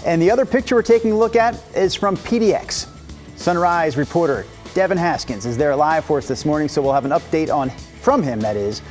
And the other picture we're taking a look at is from PDX. Sunrise reporter Devin Haskins is there live for us this morning, so we'll have an update from him, that is,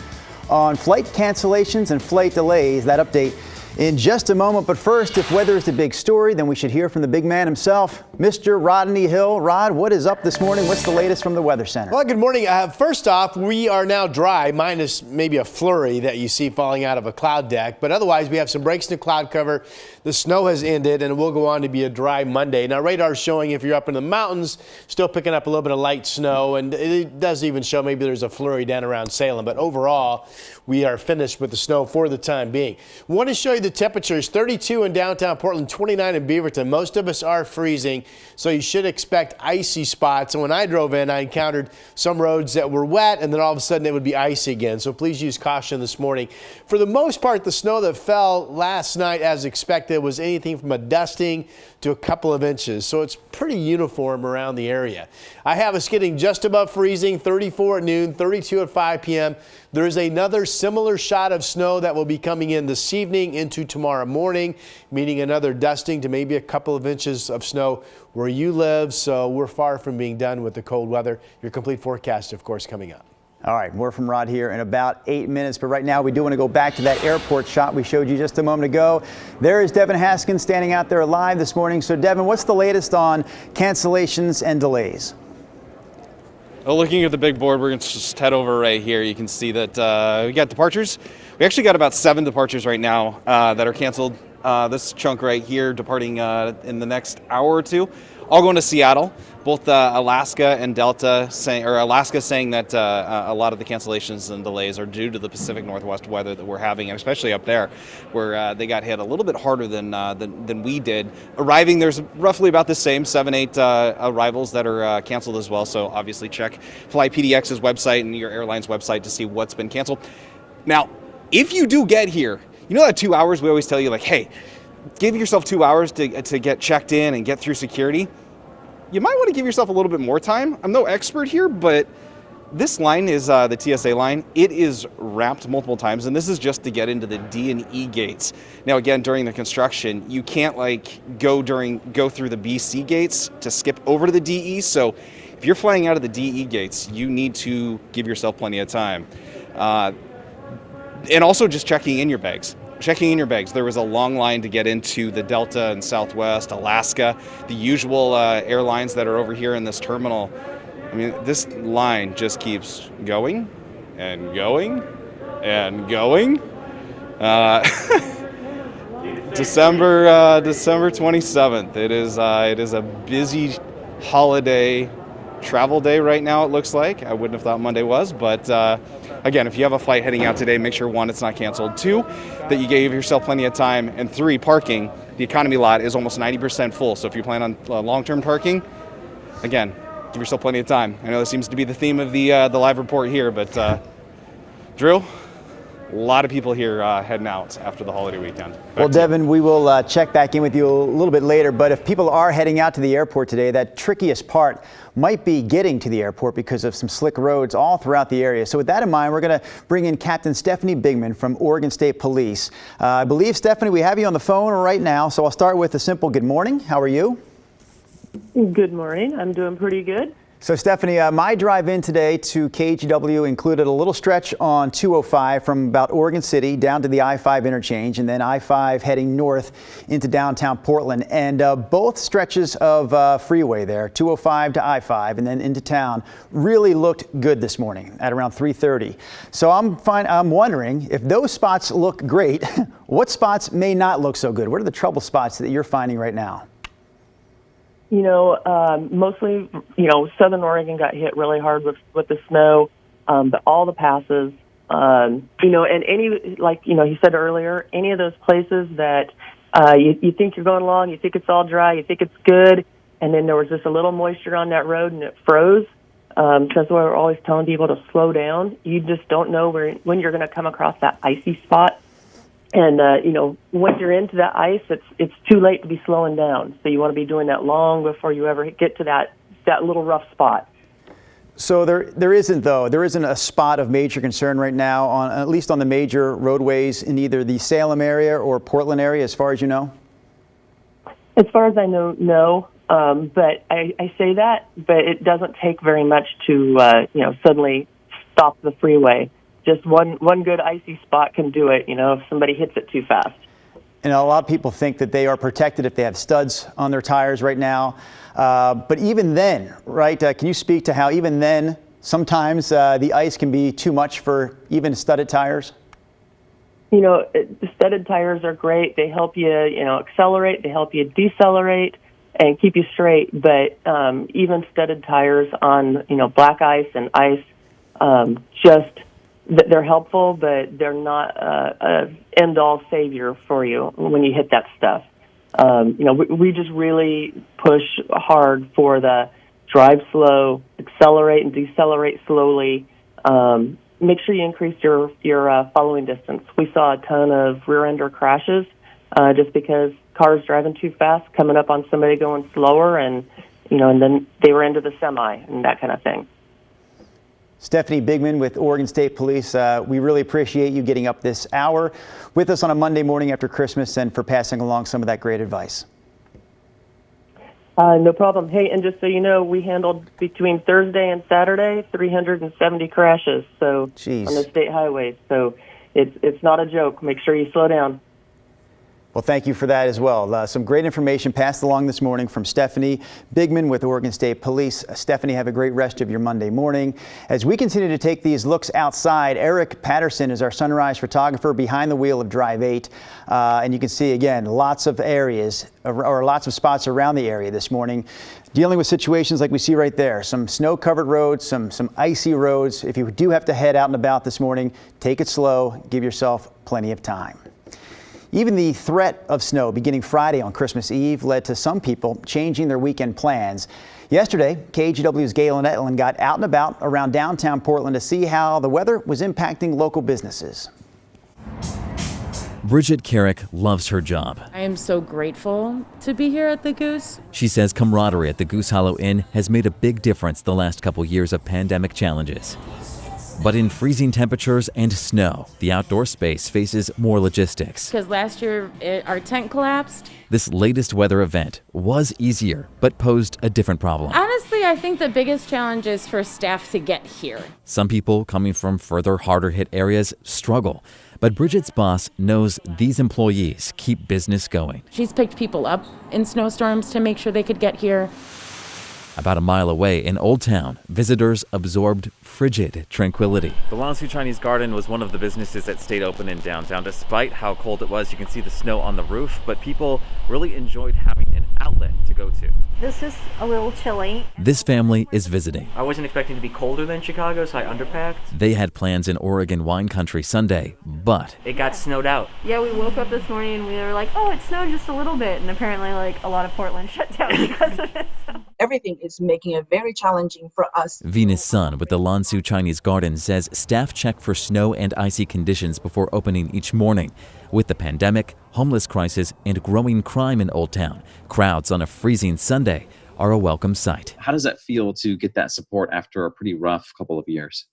on flight cancellations and flight delays. That update in just a moment. But first, if weather is the big story, then we should hear from the big man himself, Mr. Rodney Hill. Rod, what is up this morning? What's the latest from the Weather Center? Well, good morning. First off, we are now dry, minus maybe a flurry that you see falling out of a cloud deck. But otherwise, we have some breaks in the cloud cover. The snow has ended, and it will go on to be a dry Monday. Now, radar is showing if you're up in the mountains, still picking up a little bit of light snow, and it does even show maybe there's a flurry down around Salem. But overall, we are finished with the snow for the time being. Want to show you the temperatures: 32 in downtown Portland, 29 in Beaverton. Most of us are freezing, so you should expect icy spots. And when I drove in, I encountered some roads that were wet, and then all of a sudden it would be icy again. So please use caution this morning. For the most part, the snow that fell last night, as expected, was anything from a dusting to a couple of inches. So it's pretty uniform around the area. I have us getting just above freezing, 34 at noon, 32 at 5 p.m. There is another similar shot of snow that will be coming in this evening into tomorrow morning, meaning another dusting to maybe a couple of inches of snow where you live. So we're far from being done with the cold weather. Your complete forecast, of course, coming up. All right, more from Rod here in about 8 minutes. But right now, we do want to go back to that airport shot we showed you just a moment ago. There is Devin Haskins standing out there live this morning. So, Devin, what's the latest on cancellations and delays? Well, looking at the big board, we're going to just head over right here. You can see that we got departures. We actually got about 7 departures right now that are canceled. This chunk right here departing in the next hour or two, all going to Seattle. Both Alaska and Delta Alaska saying that a lot of the cancellations and delays are due to the Pacific Northwest weather that we're having, and especially up there where they got hit a little bit harder than we did. Arriving, there's roughly about the same 7-8 arrivals that are canceled as well. So obviously check FlyPDX's website and your airline's website to see what's been canceled. Now, if you do get here, you know that 2 hours we always tell you, like, hey, give yourself 2 hours to get checked in and get through security. You might want to give yourself a little bit more time. I'm no expert here, but this line is the TSA line. It is wrapped multiple times, and this is just to get into the D and E gates. Now, again, during the construction, you can't go through the BC gates to skip over to the DE. So if you're flying out of the DE gates, you need to give yourself plenty of time. And also just checking in your bags. There was a long line to get into the Delta and Southwest, Alaska, the usual airlines that are over here in this terminal. I mean, this line just keeps going and going and going. December 27th. It is a busy holiday travel day right now, it looks like. I wouldn't have thought Monday was, but again, if you have a flight heading out today, make sure 1, it's not canceled, 2, that you gave yourself plenty of time, and 3, parking. The economy lot is almost 90% full, so if you plan on long-term parking, again, give yourself plenty of time. I know this seems to be the theme of the live report here, but Drew, a lot of people here heading out after the holiday weekend. Well, Devin, we will check back in with you a little bit later, but if people are heading out to the airport today, that trickiest part might be getting to the airport because of some slick roads all throughout the area. So with that in mind, we're going to bring in Captain Stephanie Bigman from Oregon State Police. I believe, Stephanie, we have you on the phone right now, so I'll start with a simple good morning. How are you? Good morning. I'm doing pretty good. So, Stephanie, my drive in today to KGW included a little stretch on 205 from about Oregon City down to the I-5 interchange, and then I-5 heading north into downtown Portland. And both stretches of freeway there, 205 to I-5 and then into town, really looked good this morning at around 3:30. So I'm wondering if those spots look great, what spots may not look so good? What are the trouble spots that you're finding right now? Mostly, Southern Oregon got hit really hard with the snow, but all the passes, and any, he said earlier, any of those places that you think you're going along, you think it's all dry, you think it's good, and then there was just a little moisture on that road and it froze. So that's why we're always telling people to slow down. You just don't know when you're going to come across that icy spot. And, once you're into that ice, it's too late to be slowing down. So you want to be doing that long before you ever get to that little rough spot. So there isn't a spot of major concern right now, at least on the major roadways in either the Salem area or Portland area, as far as you know? As far as I know, no. But I say that, but it doesn't take very much to, suddenly stop the freeway. Just one good icy spot can do it, if somebody hits it too fast. And a lot of people think that they are protected if they have studs on their tires right now. But even then, right, can you speak to how even then sometimes the ice can be too much for even studded tires? The studded tires are great. They help you, accelerate. They help you decelerate and keep you straight. But even studded tires on, black ice and ice, they're helpful, but they're not a end-all savior for you when you hit that stuff. We just really push hard for the drive slow, accelerate and decelerate slowly. Make sure you increase your following distance. We saw a ton of rear-ender crashes just because cars driving too fast, coming up on somebody going slower, and then they were into the semi and that kind of thing. Stephanie Bigman with Oregon State Police. We really appreciate you getting up this hour with us on a Monday morning after Christmas and for passing along some of that great advice. No problem. Hey, and just so you know, we handled between Thursday and Saturday 370 crashes. So Jeez. On the state highways. So it's not a joke. Make sure you slow down. Well, thank you for that as well. Some great information passed along this morning from Stephanie Bigman with Oregon State Police. Stephanie, have a great rest of your Monday morning. As we continue to take these looks outside, Eric Patterson is our sunrise photographer behind the wheel of Drive 8. And you can see, again, lots of areas or lots of spots around the area this morning dealing with situations like we see right there. Some snow-covered roads, some icy roads. If you do have to head out and about this morning, take it slow. Give yourself plenty of time. Even the threat of snow beginning Friday on Christmas Eve led to some people changing their weekend plans. Yesterday, KGW's Galen Etlin got out and about around downtown Portland to see how the weather was impacting local businesses. Bridget Carrick loves her job. I am so grateful to be here at the Goose. She says camaraderie at the Goose Hollow Inn has made a big difference the last couple years of pandemic challenges. But in freezing temperatures and snow, the outdoor space faces more logistics. Because last year our tent collapsed. This latest weather event was easier, but posed a different problem. Honestly, I think the biggest challenge is for staff to get here. Some people coming from further harder hit areas struggle. But Bridget's boss knows these employees keep business going. She's picked people up in snowstorms to make sure they could get here. About a mile away in Old Town, visitors absorbed frigid tranquility. The Lansu Chinese Garden was one of the businesses that stayed open in downtown. Despite how cold it was, you can see the snow on the roof, but people really enjoyed having an outlet to go to. This is a little chilly. This family is visiting. I wasn't expecting to be colder than Chicago, so I underpacked. They had plans in Oregon wine country Sunday, but It got snowed out. Yeah, we woke up this morning and we were like, oh, it snowed just a little bit. And apparently, a lot of Portland shut down because of it. Everything is making it very challenging for us. Venus Sun with the Lansu Chinese Garden says staff check for snow and icy conditions before opening each morning. With the pandemic, homeless crisis, and growing crime in Old Town, crowds on a freezing Sunday are a welcome sight. How does that feel to get that support after a pretty rough couple of years?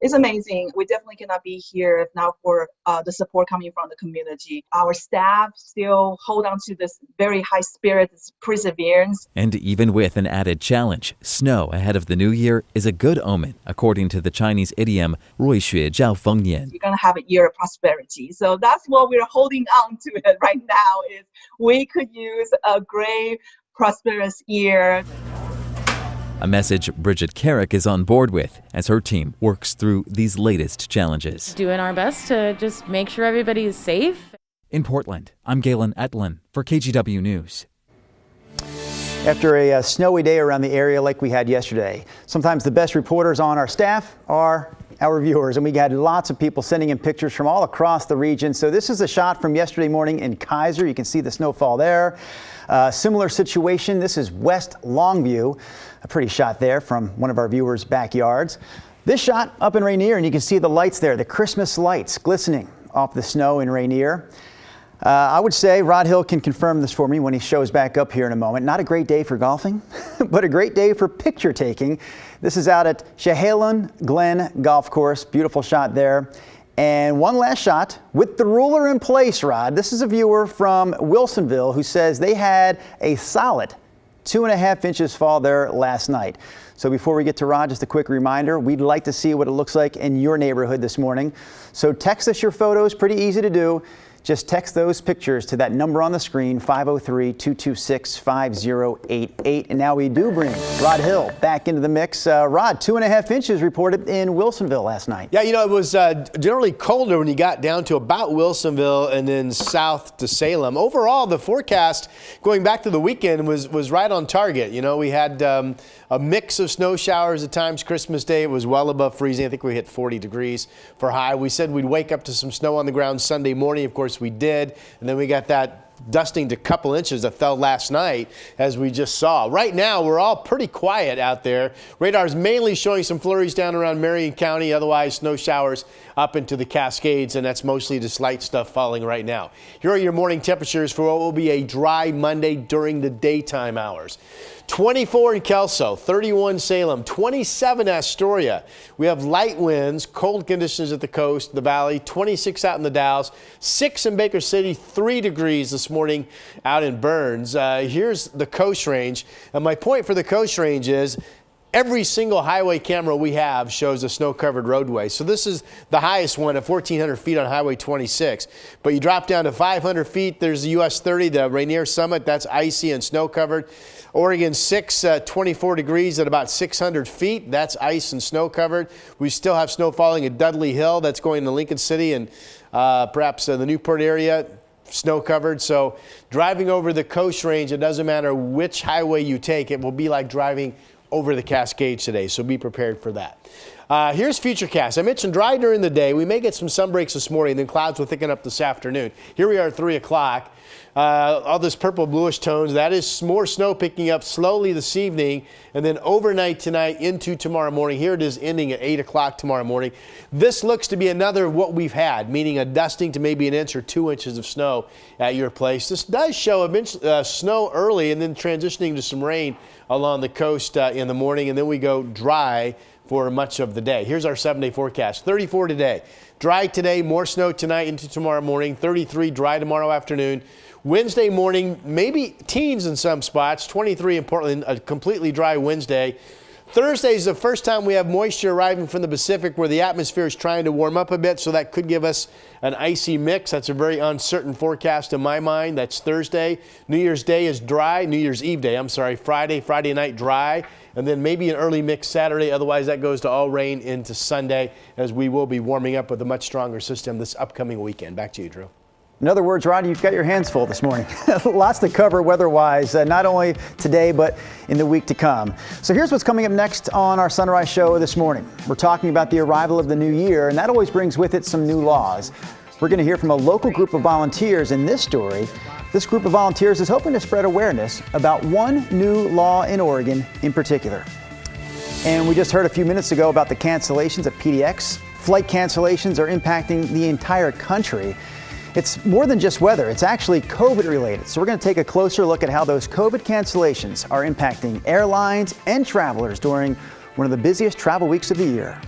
It's amazing. We definitely cannot be here if not for the support coming from the community. Our staff still hold on to this very high spirit, this perseverance. And even with an added challenge, snow ahead of the new year is a good omen, according to the Chinese idiom, 瑞雪兆丰年. You're going to have a year of prosperity. So that's what we're holding on to it right now is we could use a great, prosperous year. A message Bridget Carrick is on board with as her team works through these latest challenges. Doing our best to just make sure everybody is safe. In Portland, I'm Galen Etlin for KGW News. After a snowy day around the area like we had yesterday, sometimes the best reporters on our staff are our viewers, and we had lots of people sending in pictures from all across the region. So this is a shot from yesterday morning in Kaiser. You can see the snowfall there. Similar situation. This is West Longview. A pretty shot there from one of our viewers' backyards. This shot up in Rainier, and you can see the lights there, the Christmas lights glistening off the snow in Rainier. I would say Rod Hill can confirm this for me when he shows back up here in a moment. Not a great day for golfing, but a great day for picture taking. This is out at Chehalem Glen Golf Course. Beautiful shot there. And one last shot with the ruler in place, Rod. This is a viewer from Wilsonville who says they had a solid 2.5 inches fall there last night. So before we get to Rod, just a quick reminder, we'd like to see what it looks like in your neighborhood this morning. So text us your photos, pretty easy to do. Just text those pictures to that number on the screen, 503-226-5088. And now we do bring Rod Hill back into the mix. Rod, 2.5 inches reported in Wilsonville last night. Yeah, it was generally colder when you got down to about Wilsonville and then south to Salem. Overall, the forecast going back to the weekend was right on target. We had a mix of snow showers at times. Christmas Day, it was well above freezing. I think we hit 40 degrees for high. We said we'd wake up to some snow on the ground Sunday morning. Of course, we did. And then we got that dusting to a couple inches that fell last night, as we just saw. Right now, we're all pretty quiet out there. Radar's mainly showing some flurries down around Marion County. Otherwise, snow showers up into the Cascades, and that's mostly just light stuff falling right now. Here are your morning temperatures for what will be a dry Monday during the daytime hours. 24 in Kelso, 31 Salem, 27 Astoria. We have light winds, cold conditions at the coast, the valley, 26 out in the Dalles, 6 in Baker City, 3 degrees this morning out in Burns. Here's the Coast Range. And my point for the Coast Range is every single highway camera we have shows a snow-covered roadway. So this is the highest one at 1,400 feet on Highway 26. But you drop down to 500 feet, there's the US 30, the Rainier Summit. That's icy and snow-covered. Oregon 6, 24 degrees at about 600 feet. That's ice and snow-covered. We still have snow falling at Dudley Hill. That's going to Lincoln City and perhaps the Newport area. Snow-covered. So driving over the Coast Range, it doesn't matter which highway you take, it will be like driving over the Cascades today, so be prepared for that. Here's Futurecast. I mentioned dry during the day. We may get some sun breaks this morning, then clouds will thicken up this afternoon. Here we are at 3 o'clock. All this purple bluish tones, that is more snow picking up slowly this evening, and then overnight tonight into tomorrow morning. Here it is ending at 8 o'clock tomorrow morning. This looks to be another of what we've had, meaning a dusting to maybe 1 inch or 2 inches of snow at your place. This does show snow early and then transitioning to some rain along the coast in the morning, and then we go dry for much of the day. Here's our 7-day forecast. 34 today. Dry today, more snow tonight into tomorrow morning. 33 dry tomorrow afternoon. Wednesday morning, maybe teens in some spots. 23 in Portland, a completely dry Wednesday. Thursday is the first time we have moisture arriving from the Pacific where the atmosphere is trying to warm up a bit, so that could give us an icy mix. That's a very uncertain forecast in my mind. That's Thursday. New Year's Day is dry. New Year's Eve day, Friday night dry, and then maybe an early mix Saturday. Otherwise, that goes to all rain into Sunday, as we will be warming up with a much stronger system this upcoming weekend. Back to you, Drew. In other words, Rod, you've got your hands full this morning. Lots to cover weather-wise, not only today, but in the week to come. So here's what's coming up next on our Sunrise Show this morning. We're talking about the arrival of the new year, and that always brings with it some new laws. We're going to hear from a local group of volunteers in this story. This group of volunteers is hoping to spread awareness about one new law in Oregon in particular. And we just heard a few minutes ago about the cancellations at PDX. Flight cancellations are impacting the entire country. It's more than just weather, it's actually COVID related. So we're going to take a closer look at how those COVID cancellations are impacting airlines and travelers during one of the busiest travel weeks of the year.